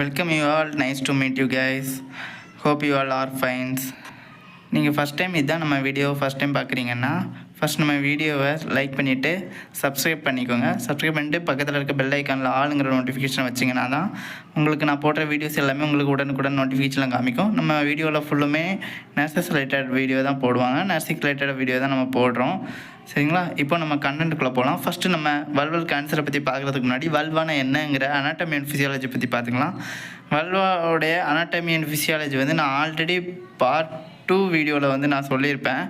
Welcome you all. Nice to meet you guys. Hope you all are fine. நீங்கள் first time இதுதான் நம்ம video first time பார்க்குறீங்கன்னா first நம்ம வீடியோவை like பண்ணிவிட்டு சப்ஸ்கிரைப் பண்ணிக்கோங்க. சப்ஸ்கிரைப் பண்ணிட்டு பக்கத்தில் இருக்க பெல் ஐக்கானில் ஆளுங்கிற நோட்டிஃபிகேஷன் வச்சிங்கன்னா தான் உங்களுக்கு நான் போடுற வீடியோஸ் எல்லாமே உங்களுக்கு உடனுக்குடன் நோட்டிஃபிகேஷனில் காமிக்கும். நம்ம வீடியோவில் ஃபுல்லுமே நர்சஸ் ரிலேட்டட் வீடியோ தான் போடுவாங்க. நர்சிங் ரிலேட்டட் வீடியோ தான் நம்ம போடுறோம். சரிங்களா? இப்போ நம்ம கண்டென்ட்டுக்குள்ளே போகலாம். ஃபஸ்ட்டு நம்ம வல்வல் கேன்சரை பற்றி பார்க்குறதுக்கு முன்னாடி வல்வான என்னங்கிற அனாட்டமி அண்ட் ஃபிசியாலஜி பற்றி பார்த்துக்கலாம். வல்வாவுடைய அனாட்டமி அண்ட் ஃபிசியாலஜி வந்து நான் ஆல்ரெடி பார்ட் 2 வீடியோவில் வந்து நான் சொல்லியிருப்பேன்.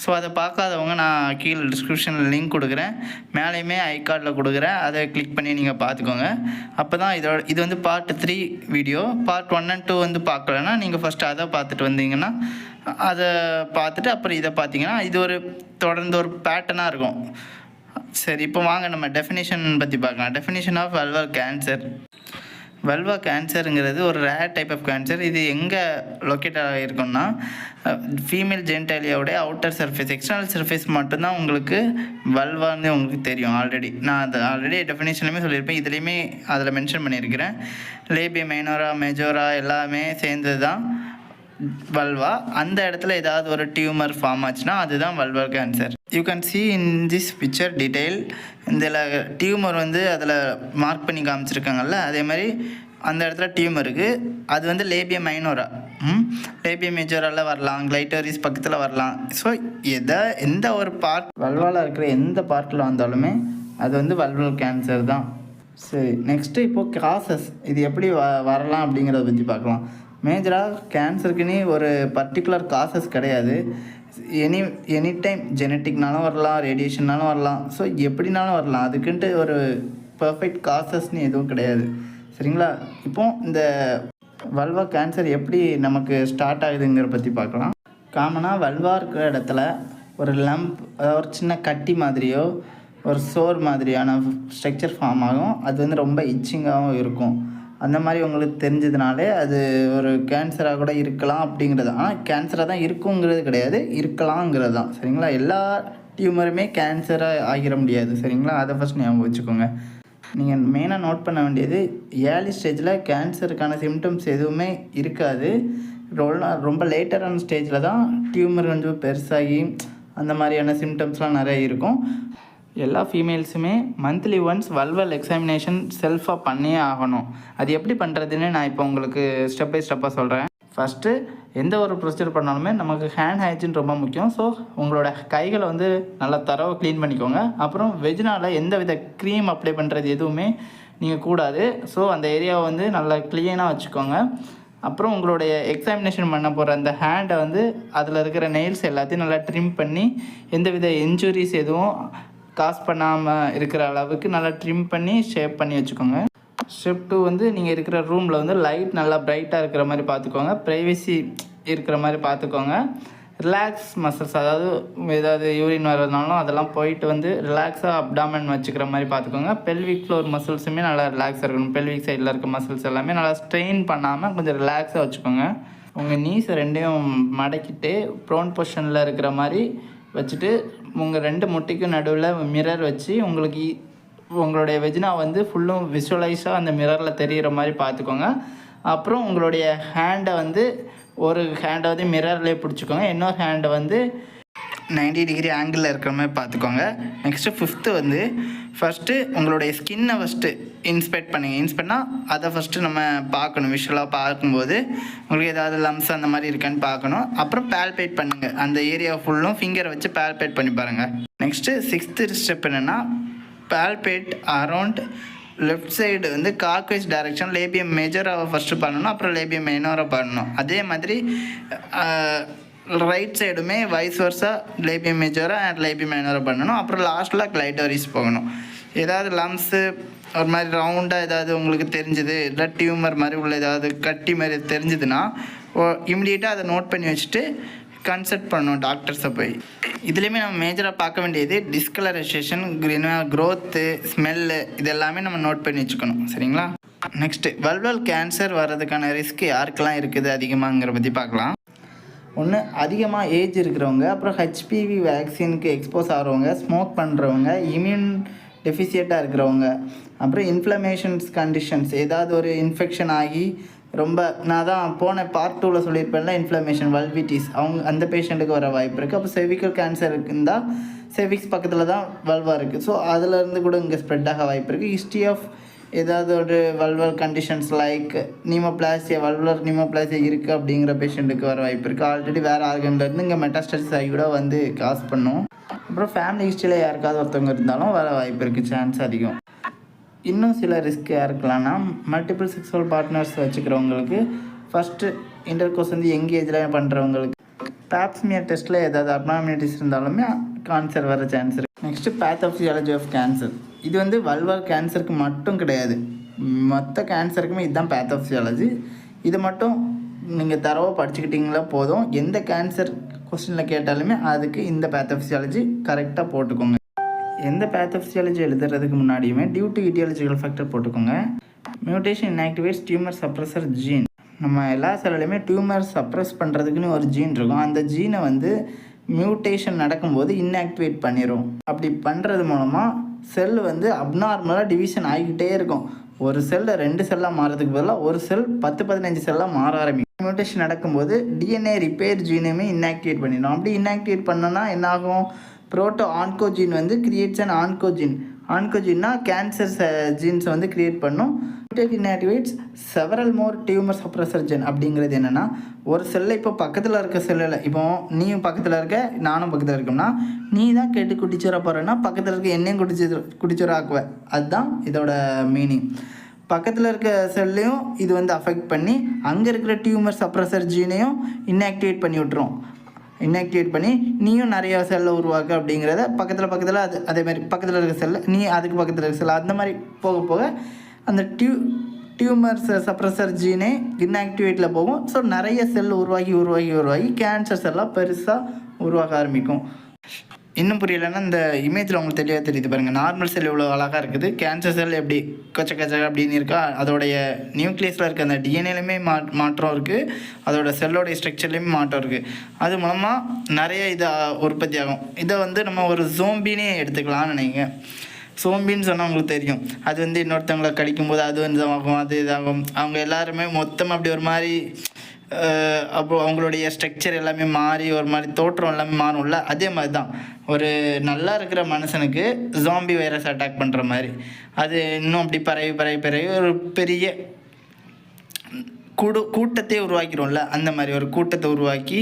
ஸோ அதை பார்க்காதவங்க நான் கீழே டிஸ்கிரிப்ஷனில் லிங்க் கொடுக்குறேன், மேலேயுமே ஐகார்டில் கொடுக்குறேன். அதை கிளிக் பண்ணி நீங்கள் பார்த்துக்கோங்க. அப்போ தான் இது வந்து பார்ட் 3 வீடியோ. பார்ட் 1 and 2 வந்து பார்க்கலன்னா நீங்கள் ஃபஸ்ட்டு அதை பார்த்துட்டு வந்தீங்கன்னா அதை பார்த்துட்டு அப்புறம் இதை பார்த்தீங்கன்னா இது ஒரு தொடர்ந்து ஒரு பேட்டர்னாக இருக்கும். சரி, இப்போ வாங்க நம்ம டெஃபினேஷன் பற்றி பார்க்கலாம். Definition of vulval cancer. Vulva கேன்சருங்கிறது ஒரு ரேர் டைப் ஆஃப் கேன்சர். இது எங்கே லொக்கேட் ஆகிருக்குன்னா ஃபீமேல் ஜென்டைலியாவுடைய அவுட்டர் சர்ஃபேஸ், எக்ஸ்டர்னல் சர்ஃபேஸ் மட்டும்தான் உங்களுக்கு வல்வான்னு உங்களுக்கு தெரியும். நான் அது ஆல்ரெடி டெஃபினேஷன்லையுமே சொல்லியிருப்பேன், இதுலேயுமே அதில் மென்ஷன் பண்ணியிருக்கிறேன். லேபியா மைனோரா மெஜோரா எல்லாமே சேர்ந்தது தான் வல்வா. அந்த இடத்துல ஏதாவது ஒரு டியூமர் ஃபார்ம் ஆச்சுன்னா அதுதான் vulval cancer. You can see in this picture detail. இதில் டியூமர் வந்து அதில் மார்க் பண்ணி காமிச்சிருக்காங்கல்ல, அதே மாதிரி அந்த இடத்துல டியூமர் இருக்குது. அது வந்து லேபியா மைனோரா, லேபியா மெஜோராவில் வரலாம், கிளைட்டோரிஸ் பக்கத்தில் வரலாம். ஸோ எந்த ஒரு பார்ட் வல்வாவில் இருக்கிற எந்த பார்ட்டில் வந்தாலுமே அது வந்து வல்வல் கேன்சர் தான். சரி, நெக்ஸ்ட்டு இப்போது காசஸ், இது எப்படி வரலாம் அப்படிங்கிறத பற்றி பார்க்கலாம். மேஜராக கேன்சருக்குன்னு ஒரு பர்டிகுலர் காசஸ் கிடையாது. எனி டைம் ஜெனட்டிக்னாலும் வரலாம், ரேடியேஷன்னாலும் வரலாம், ஸோ எப்படினாலும் வரலாம். அதுக்குன்ட்டு ஒரு பர்ஃபெக்ட் காசஸ்ன்னு எதுவும் கிடையாது. சரிங்களா? இப்போது இந்த வல்வா கேன்சர் எப்படி நமக்கு ஸ்டார்ட் ஆகுதுங்கிற பற்றி பார்க்கலாம். காமனாக வல்வா இருக்கிற இடத்துல ஒரு லம்ப், ஒரு சின்ன கட்டி மாதிரியோ ஒரு சோர் மாதிரியான ஸ்ட்ரக்சர் ஃபார்ம் ஆகும். அது வந்து ரொம்ப இச்சிங்காகவும் இருக்கும். அந்த மாதிரி உங்களுக்கு தெரிஞ்சதுனாலே அது ஒரு கேன்சராக கூட இருக்கலாம் அப்படிங்கிறது. ஆனால் கேன்சராக தான் இருக்குங்கிறது கிடையாது, இருக்கலாங்கிறது தான். சரிங்களா? எல்லா டியூமருமே கேன்சராக ஆகிட முடியாது. சரிங்களா? அதை ஃபஸ்ட் ஞாபகம் வச்சுக்கோங்க. நீங்கள் மெயினாக நோட் பண்ண வேண்டியது, ஏர்லி ஸ்டேஜில் கேன்சருக்கான சிம்டம்ஸ் எதுவுமே இருக்காது. ரொம்ப லேட்டரான ஸ்டேஜில் தான் டியூமர் கொஞ்சம் பெருசாகி அந்த மாதிரியான சிம்டம்ஸ்லாம் நிறைய இருக்கும். எல்லா ஃபீமேல்ஸுமே மந்த்லி ஒன்ஸ் வல்வல் எக்ஸாமினேஷன் செல்ஃபாக பண்ணியே ஆகணும். அது எப்படி பண்ணுறதுன்னு நான் இப்போ உங்களுக்கு ஸ்டெப் பை ஸ்டெப்பாக சொல்கிறேன். ஃபஸ்ட்டு எந்த ஒரு ப்ரொசீஜர் பண்ணாலுமே நமக்கு ஹேண்ட் ஹைஜீன் ரொம்ப முக்கியம். ஸோ உங்களோட கைகளை வந்து நல்லா தரவாக க்ளீன் பண்ணிக்கோங்க. அப்புறம் வெஜினால் எந்த வித க்ரீம் அப்ளை பண்ணுறது எதுவுமே நீங்கள் கூடாது. ஸோ அந்த ஏரியாவை வந்து நல்லா க்ளீனாக வச்சுக்கோங்க. அப்புறம் உங்களுடைய எக்ஸாமினேஷன் பண்ண போகிற அந்த ஹேண்டை வந்து அதில் இருக்கிற நெயில்ஸ் எல்லாத்தையும் நல்லா ட்ரிம் பண்ணி எந்த வித இன்ஜுரிஸ் எதுவும் காஸ் பண்ணாமல் இருக்கிற அளவுக்கு நல்லா ட்ரிம் பண்ணி ஷேப் பண்ணி வச்சுக்கோங்க. ஸ்டெப் 2 வந்து நீங்கள் இருக்கிற ரூமில் வந்து லைட் நல்லா பிரைட்டாக இருக்கிற மாதிரி பார்த்துக்கோங்க. ப்ரைவசி இருக்கிற மாதிரி பார்த்துக்கோங்க. ரிலாக்ஸ் மசில்ஸ், ஏதாவது யூரின் வரதுனாலும் அதெல்லாம் போயிட்டு வந்து ரிலாக்ஸாக அப்டாமன் வச்சுக்கிற மாதிரி பார்த்துக்கோங்க. பெல்விக் ஃப்ளோர் மசில்ஸுமே நல்லா ரிலாக்ஸாக இருக்கணும். பெல்விக் சைடில் இருக்க மசில்ஸ் எல்லாமே நல்லா ஸ்ட்ரெயின் பண்ணாமல் கொஞ்சம் ரிலாக்ஸாக வச்சுக்கோங்க. உங்கள் நீஸ் ரெண்டையும் மடக்கிட்டு ப்ரோன் பொசிஷனில் இருக்கிற மாதிரி வச்சுட்டு உங்கள் 2 முட்டைக்கும் நடுவில் மிரர் வச்சு உங்களுடைய வெஜினா வந்து ஃபுல்லும் விஷுவலைஸாக அந்த மிரரில் தெரிகிற மாதிரி பார்த்துக்கோங்க. அப்புறம் உங்களுடைய ஹேண்டை வந்து ஒரு ஹேண்டை வந்து மிரர்லேயே பிடிச்சிக்கோங்க, இன்னொரு ஹேண்டை வந்து 90 டிகிரி ஆங்கிளில் இருக்கிற மாதிரி பார்த்துக்கோங்க. நெக்ஸ்ட்டு 5th வந்து ஃபஸ்ட்டு உங்களுடைய ஸ்கின்னை ஃபஸ்ட்டு இன்ஸ்பெக்ட் பண்ணுங்கள். இன்ஸ்பெக்ட்னால் அதை ஃபஸ்ட்டு நம்ம பார்க்கணும். விஷுவலாக பார்க்கும்போது உங்களுக்கு ஏதாவது லம்ஸ் அந்த மாதிரி இருக்கான்னு பார்க்கணும். அப்புறம் பால்பேட் பண்ணுங்கள். அந்த ஏரியா ஃபுல்லும் ஃபிங்கரை வச்சு பால்பேட் பண்ணி பாருங்கள். நெக்ஸ்ட்டு 6th ஸ்டெப் என்னென்னா, பால்பேட் அரௌண்ட் லெஃப்ட் சைடு வந்து காக்வைஸ் டைரெக்ஷன் லேபியம் மேஜராக ஃபஸ்ட்டு பண்ணணும், அப்புறம் லேபியம் மைனோராக பண்ணணும். அதே மாதிரி ரைட் சைடுமே வைஸ் வர்ஸாக லேபியம் மேஜரா அண்ட் லேபியம் மைனோரா பண்ணணும். அப்புறம் லாஸ்ட்டில் கிளைட்டோரிஸ் போகணும். ஏதாவது லம்ஸு ஒரு மாதிரி ரவுண்டாக ஏதாவது உங்களுக்கு தெரிஞ்சுது, இல்லை டியூமர் மாதிரி உள்ள ஏதாவது கட்டி மாதிரி தெரிஞ்சுதுன்னா இமிடியேட்டாக அதை நோட் பண்ணி வச்சுட்டு கன்சல்ட் பண்ணணும் டாக்டர்ஸை போய். இதுலேயுமே நம்ம மேஜராக பார்க்க வேண்டியது டிஸ்கலரைசேஷன், க்ரோத்து, ஸ்மெல்லு, இது எல்லாமே நம்ம நோட் பண்ணி வச்சுக்கணும். சரிங்களா? நெக்ஸ்ட்டு வல்வல் கேன்சர் வர்றதுக்கான ரிஸ்க் யாருக்கெல்லாம் இருக்குது அதிகமாகிற பற்றி பார்க்கலாம். ஒன்று, அதிகமாக ஏஜ் இருக்கிறவங்க, அப்புறம் ஹெச்பிவி வேக்சினுக்கு எக்ஸ்போஸ் ஆகிறவங்க, ஸ்மோக் பண்ணுறவங்க, இம்யூன் டெஃபிஷியண்ட்டாக இருக்கிறவங்க, அப்புறம் இன்ஃப்ளமேஷன்ஸ் கண்டிஷன்ஸ், ஏதாவது ஒரு இன்ஃபெக்ஷன் ஆகி ரொம்ப நான் தான் போன பார்ட் 2ல் சொல்லியிருப்பேன்ல, இன்ஃப்ளமேஷன் வல்விட்டிஸ் அந்த பேஷண்ட்டுக்கு வர வாய்ப்பு இருக்குது. அப்போ செர்விக்கல் கேன்சர் இருந்தால் செர்விக்ஸ் பக்கத்தில் தான் வல்வா இருக்குது. ஸோ அதிலேருந்து கூட இங்கே ஸ்ப்ரெட் ஆக வாய்ப்பு இருக்குது. ஹிஸ்ட்ரி ஆஃப் ஏதாவது ஒரு வல்வல் கண்டிஷன்ஸ் லைக் நிமோப்ளாசியா, வல்வலர் நிமோப்ளாசியா இருக்குது அப்படிங்கிற பேஷண்ட்டுக்கு வர வாய்ப்பு இருக்குது. ஆல்ரெடி வேறு ஆர்கன்லேருந்து இங்கே மெட்டாஸ்டசிஸ் ஆகி கூட வந்து காசு பண்ணும். அப்புறம் ஃபேமிலி ஹிஸ்ட்ரியில் யாருக்காவது ஒருத்தவங்க இருந்தாலும் வர வாய்ப்பு இருக்குது, சான்ஸ் அதிகம். இன்னும் சில ரிஸ்க் யாருக்கலாம்னா மல்டிபிள் செக்ஸுவல் பார்ட்னர்ஸ் வச்சுக்கிறவங்களுக்கு, ஃபஸ்ட்டு இன்டர்கோர்ஸ் வந்து யங் ஏஜில் பண்ணுறவங்களுக்கு, பேப்ஸ்மியர் டெஸ்ட்டில் ஏதாவது அப்னார்மாலிட்டிஸ் இருந்தாலுமே கேன்சர் வர சான்ஸ் இருக்குது. Next pathophysiology of cancer. இது வந்து வல்வார் கேன்சருக்கு மட்டும் கிடையாது, மொத்த கேன்சருக்குமே இதுதான் பேத்தோஃபிசியாலஜி. இது மட்டும் நீங்கள் தரவாக படிச்சுக்கிட்டிங்களா போதும். எந்த கேன்சர் கொஸ்டினில் கேட்டாலுமே அதுக்கு இந்த பேத்தோஃபிசியாலஜி கரெக்டாக போட்டுக்கோங்க. எந்த பேத்தோஃபிசியாலஜி எழுதுறதுக்கு முன்னாடியுமே டியூ டு இட்டியாலஜிக்கல் ஃபேக்டர் போட்டுக்கோங்க. Mutation inactivates tumour suppressor gene. நம்ம எல்லா செல்லையுமே டியூமர் சப்ரஸ் பண்ணுறதுக்குன்னு ஒரு ஜீன் இருக்கும். அந்த ஜீனை வந்து மியூட்டேஷன் நடக்கும்போது இன்ஆக்டிவேட் பண்ணிடும். அப்படி பண்ணுறது மூலமாக செல் வந்து அப்நார்மலாக டிவிஷன் ஆகிக்கிட்டே இருக்கும். ஒரு செல்லை 2 செல்லாக மாறதுக்கு பதிலாக ஒரு செல் 10-15 செல்லாக மாற ஆரம்பிக்கும். மியூட்டேஷன் நடக்கும்போது டிஎன்ஏ ரிப்பேர் ஜீனுமே இன்ஆக்டிவேட் பண்ணிடும். அப்படி இன்ஆக்டிவேட் பண்ணோன்னா என்னாகும், புரோட்டோ ஆன்கோஜீன் வந்து கிரியேட்ஸ் அண்ட் ஆன்கோஜீன்னா கேன்சர் ஜீன்ஸை வந்து கிரியேட் பண்ணும். இன்ஆக்டிவேட்ஸ் செவரல் மோர் டியூமர் சப்ரஸர் ஜென். அப்படிங்கிறது என்னென்னா, ஒரு செல்லை இப்போ பக்கத்தில் இருக்க செல்லில், இப்போ நீயும் பக்கத்தில் இருக்க நானும் பக்கத்தில் இருக்கோம்னா, நீ தான் கேட்டு குடிச்சுர போகிறேன்னா பக்கத்தில் இருக்க என்னையும் குடிச்சுர ஆக்குவேன். அதுதான் இதோட மீனிங். பக்கத்தில் இருக்க செல்லையும் இது வந்து அஃபெக்ட் பண்ணி அங்கே இருக்கிற டியூமர் சப்ரஸர் ஜீனையும் இன்ஆக்டிவேட் பண்ணி விட்டுரும். இன்ஆக்டிவேட் பண்ணி நீயும் நிறையா செல்லை உருவாக்கு அப்படிங்கிறத பக்கத்தில் அதேமாதிரி பக்கத்தில் இருக்க செல்லை நீ அதுக்கு பக்கத்தில் இருக்க செல்லை அந்த மாதிரி போக போக அந்த டியூமர் சப்ரஸர் ஜீனே இன்ஆக்டிவேட்டில் போகும். ஸோ நிறைய செல் உருவாகி கேன்சர் செல்லாக பெருசாக உருவாக ஆரம்பிக்கும். இன்னும் புரியலைன்னா இந்த இமேஜில் உங்களுக்கு தெளிவாக தெரியுது பாருங்கள். நார்மல் செல் இவ்வளோ அழகாக இருக்குது, கேன்சர் செல் எப்படி கொச்ச அப்படின்னு இருக்கா, அதோடைய நியூக்ளியஸில் இருக்க அந்த டிஎன்ஏலையுமே மாற்றம் இருக்குது, அதோட செல்லோடைய ஸ்ட்ரக்சர்லேயுமே மாற்றம் இருக்குது. அது மூலமாக நிறைய இது உற்பத்தி ஆகும். இதை வந்து நம்ம ஒரு ஜோம்பினே எடுத்துக்கலாம்னு நினைங்க. சோம்பின்னு சொன்னால் உங்களுக்கு தெரியும், அது வந்து இன்னொருத்தவங்களை கடிக்கும்போது அது வந்து ஆகும், அது இதாகும். அவங்க எல்லாருமே மொத்தமாக அப்படி ஒரு மாதிரி அப்போது அவங்களுடைய ஸ்ட்ரக்சர் எல்லாமே மாறி ஒரு மாதிரி தோற்றம் எல்லாமே மாறும்ல. அதே மாதிரி தான் ஒரு நல்லா இருக்கிற மனுஷனுக்கு ஜாம்பி வைரஸ் அட்டாக் பண்ணுற மாதிரி அது இன்னும் அப்படி பரவி ஒரு பெரிய கூட்டத்தையே உருவாக்கிடும்ல. அந்த மாதிரி ஒரு கூட்டத்தை உருவாக்கி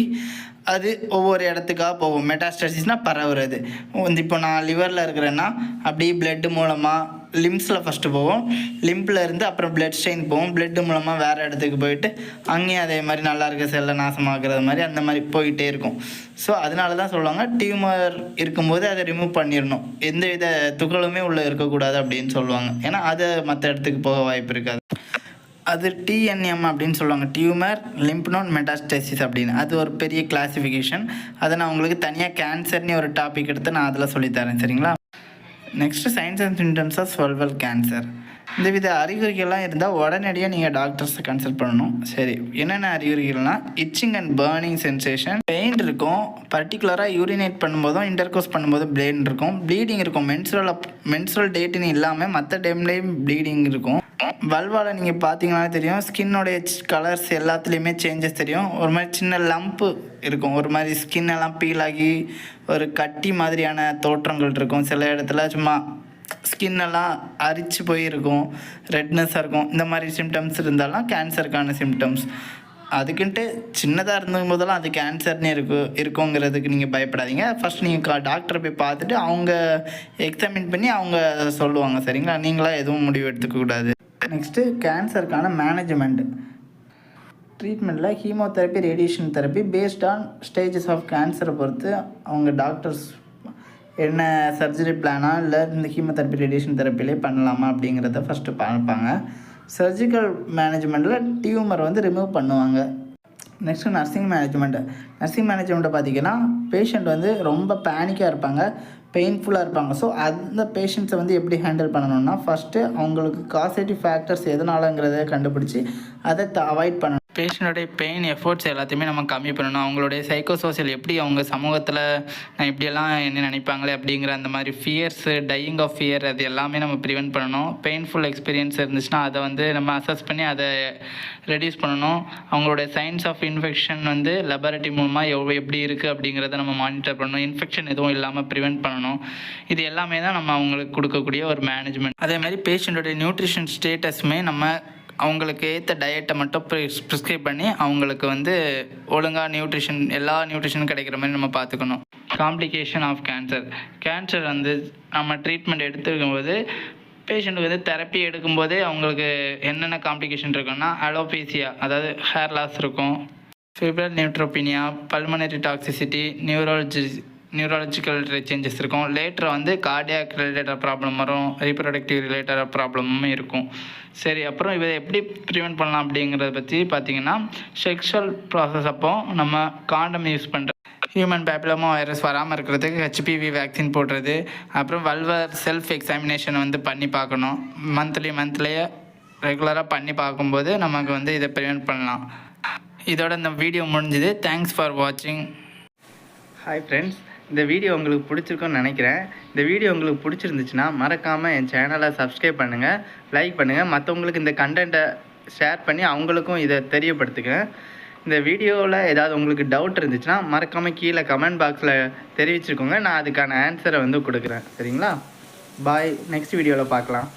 அது ஒவ்வொரு இடத்துக்காக போகும். மெட்டாஸ்டசிஸ்னால் பரவுறது. இப்போ நான் லிவரில் இருக்கிறேன்னா அப்படியே பிளட்டு மூலமாக லிம்ஸில் ஃபஸ்ட்டு போகும், லிம்பில் இருந்து அப்புறம் பிளட் ஸ்ட்ரெயின் போகும், பிளட்டு மூலமாக வேறு இடத்துக்கு போயிட்டு அங்கேயும் அதே மாதிரி நல்லா இருக்க செல்லை நாசமாக்குறது மாதிரி அந்த மாதிரி போயிட்டே இருக்கும். ஸோ அதனால தான் சொல்லுவாங்க டியூமர் இருக்கும்போது அதை ரிமூவ் பண்ணிடணும், எந்த வித துகளுமே உள்ளே இருக்கக்கூடாது அப்படின்னு சொல்லுவாங்க. ஏன்னா அதை மற்ற இடத்துக்கு போக வாய்ப்பு இருக்காது. அது டிஎன்எம் அப்படின்னு சொல்லுவாங்க, டியூமர் லிம்ப் நோட் மெட்டாஸ்டசிஸ் அப்படின்னு. அது ஒரு பெரிய கிளாஸிஃபிகேஷன். அதை நான் உங்களுக்கு தனியாக கேன்சர்னு ஒரு டாபிக் எடுத்து நான் அதில் சொல்லித்தரேன், சரிங்களா? Next signs and symptoms of vulval cancer. இந்த வித அறிகுறிகள்லாம் இருந்தால் உடனடியாக நீங்கள் டாக்டர்ஸை கன்சல்ட் பண்ணணும். சரி, என்னென்ன அறிகுறிகள்னால் itching and burning sensation, pain இருக்கும், பர்டிகுலராக யூரினேட் பண்ணும்போதும் இன்டர்கோர்ஸ் பண்ணும்போதும் பெயின் இருக்கும், ப்ளீடிங் இருக்கும். மென்சுரல் டேட்டுன்னு இல்லாமல் மற்ற டைம்லேயும் ப்ளீடிங் இருக்கும். வல்வாவில் நீங்கள் பார்த்தீங்கன்னா தெரியும், ஸ்கின்னோடைய கலர்ஸ் எல்லாத்துலேயுமே சேஞ்சஸ் தெரியும். ஒரு மாதிரி சின்ன லம்ப்பு இருக்கும், ஒரு மாதிரி ஸ்கின் எல்லாம் பீல் ஆகி ஒரு கட்டி மாதிரியான தோற்றங்கள் இருக்கும். சில இடத்துல சும்மா ஸ்கின்னெல்லாம் அரிச்சு போயிருக்கும், ரெட்னஸாக இருக்கும். இந்த மாதிரி சிம்டம்ஸ் இருந்தாலும் கேன்சருக்கான சிம்டம்ஸ். அதுக்குன்ட்டு சின்னதாக இருந்தும் போதெல்லாம் அது கேன்சர்னே இருக்குங்கிறதுக்கு நீங்கள் பயப்படாதீங்க. ஃபஸ்ட் நீங்கள் டாக்டரை போய் பார்த்துட்டு அவங்க எக்ஸாமின் பண்ணி அவங்க சொல்லுவாங்க, சரிங்களா? நீங்களாக எதுவும் முடிவு எடுத்துக்கக்கூடாது. நெக்ஸ்ட்டு கேன்சருக்கான மேனேஜ்மெண்ட் ட்ரீட்மெண்ட்டில் chemotherapy, radiation therapy based on stages of கேன்சரை பொறுத்து அவங்க டாக்டர்ஸ் என்ன சர்ஜரி பிளானாக இல்லை இந்த ஹீமோதெரப்பி, ரேடியேஷன் தெரப்பிலே பண்ணலாமா அப்படிங்கிறத ஃபஸ்ட்டு பார்ப்பாங்க. சர்ஜிக்கல் மேனேஜ்மெண்ட்டில் டியூமர் வந்து ரிமூவ் பண்ணுவாங்க. நெக்ஸ்ட்டு நர்சிங் மேனேஜ்மெண்ட்டை பார்த்திங்கன்னா பேஷண்ட் வந்து ரொம்ப பேனிக்காக இருப்பாங்க, பெயின்ஃபுல்லாக இருப்பாங்க. ஸோ அந்த பேஷண்ட்ஸை வந்து எப்படி ஹேண்டில் பண்ணணும்னா, ஃபஸ்ட்டு அவங்களுக்கு காசேட்டிவ் ஃபேக்டர்ஸ் எதனாலங்கிறத கண்டுபிடிச்சி அதை அவாய்ட் பண்ணணும். பேஷண்ட்டோடைய பெயின் எஃபோர்ட்ஸ் எல்லாத்தையுமே நம்ம கம்மி பண்ணணும். அவங்களுடைய சைக்கோ சோஷியல் எப்படி அவங்க சமூகத்தில் நான் இப்படியெல்லாம் என்ன நினைப்பாங்களே அப்படிங்கிற அந்த மாதிரி ஃபியர்ஸு, டையிங் ஆஃப் ஃபியர் அது எல்லாமே நம்ம ப்ரிவென்ட் பண்ணணும். பெயின்ஃபுல் எக்ஸ்பீரியன்ஸ் இருந்துச்சுன்னா அதை வந்து நம்ம அசஸ் பண்ணி அதை ரெடியூஸ் பண்ணணும். அவங்களுடைய சைன்ஸ் ஆஃப் இன்ஃபெக்ஷன் வந்து லெபார்ட்டரி மூலமாக எப்படி இருக்குது அப்படிங்கிறத நம்ம மானிட்டர் பண்ணணும். இன்ஃபெக்ஷன் எதுவும் இல்லாமல் ப்ரிவென்ட் பண்ணணும். இது எல்லாமே தான் நம்ம அவங்களுக்கு கொடுக்கக்கூடிய ஒரு மேனேஜ்மெண்ட். அதே மாதிரி பேஷண்ட்டோடைய நியூட்ரிஷன் ஸ்டேட்டஸுமே நம்ம அவங்களுக்கு ஏற்ற டயட்டை மட்டும் ப்ரிஸ்கிரைப் பண்ணி அவங்களுக்கு வந்து ஒழுங்காக எல்லா நியூட்ரிஷனும் கிடைக்கிற மாதிரி நம்ம பார்த்துக்கணும். காம்ப்ளிகேஷன் ஆஃப் கேன்சர் வந்து நம்ம ட்ரீட்மெண்ட் எடுத்துக்கும்போது பேஷண்ட்டுக்கு வந்து தெரப்பி எடுக்கும்போதே அவங்களுக்கு என்னென்ன காம்ப்ளிகேஷன் இருக்குன்னா அலோபேசியா, அதாவது ஹேர் லாஸ் இருக்கும், febrile neutropenia, pulmonary toxicity, neurological changes இருக்கும். லேட்டர் வந்து கார்டியாக் ரிலேட்டட் ப்ராப்ளம் வரும், ரீப்ரொடக்டிவ் ரிலேட்டட் ப்ராப்ளமும் இருக்கும். சரி, அப்புறம் இதை எப்படி ப்ரிவென்ட் பண்ணலாம் அப்படிங்கிறத பற்றி பார்த்தீங்கன்னா, செக்ஷுவல் ப்ராசஸ் அப்போ நம்ம காண்டம் யூஸ் பண்ணுற, ஹியூமன் பேப்பிலோமா வைரஸ் வராமல் இருக்கிறதுக்கு ஹெச்பிவி வேக்சின் போடுறது, அப்புறம் வல்வர் செல்ஃப் எக்ஸாமினேஷன் வந்து பண்ணி பார்க்கணும். மந்த்லியே ரெகுலராக பண்ணி பார்க்கும்போது நமக்கு வந்து இதை ப்ரிவென்ட் பண்ணலாம். இதோட இந்த வீடியோ முடிஞ்சுது. தேங்க்ஸ் ஃபார் வாட்சிங். ஹாய் ஃப்ரெண்ட்ஸ், இந்த வீடியோ உங்களுக்கு பிடிச்சிருக்குன்னு நினைக்கிறேன். இந்த வீடியோ உங்களுக்கு பிடிச்சிருந்துச்சுன்னா மறக்காமல் என் சேனலை சப்ஸ்கிரைப் பண்ணுங்கள், லைக் பண்ணுங்கள், மற்றவங்களுக்கு இந்த கண்டென்ட்டை ஷேர் பண்ணி அவங்களுக்கும் இதை தெரியப்படுத்துங்க. இந்த வீடியோவில் ஏதாவது உங்களுக்கு டவுட் இருந்துச்சுன்னா மறக்காமல் கீழே கமெண்ட் பாக்ஸில் தெரிவிச்சுக்கோங்க. நான் அதுக்கான ஆன்சரை வந்து கொடுக்குறேன். சரிங்களா? பாய். நெக்ஸ்ட் வீடியோவில் பார்க்கலாம்.